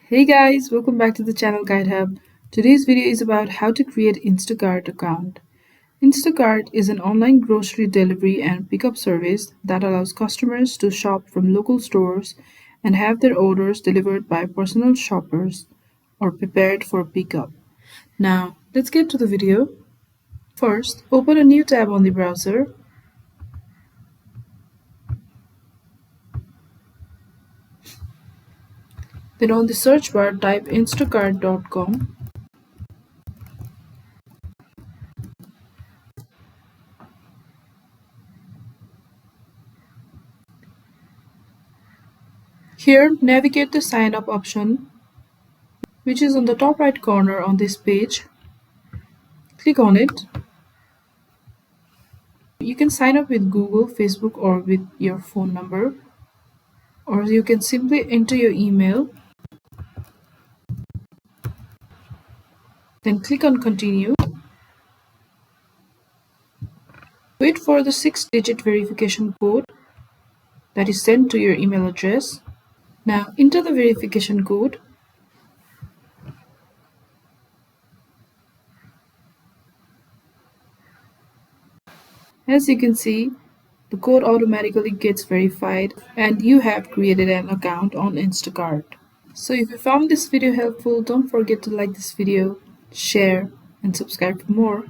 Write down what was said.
Hey guys, welcome back to the channel Guide Hub. Today's video is about how to create Instacart account. Instacart is an online grocery delivery and pickup service that allows customers to shop from local stores and have their orders delivered by personal shoppers or prepared for pickup. Now, let's get to the video. First, open a new tab on the browser. Then on the search bar, type instacart.com. Here, navigate the sign up option, which is on the top right corner on this page. Click on it. You can sign up with Google, Facebook, or with your phone number, or you can simply enter your email. Then click on continue. Wait for the 6-digit verification code that is sent to your email address. Now enter the verification code. As you can see, the code automatically gets verified and you have created an account on Instacart. So if you found this video helpful, don't forget to like this video, share, and subscribe for more.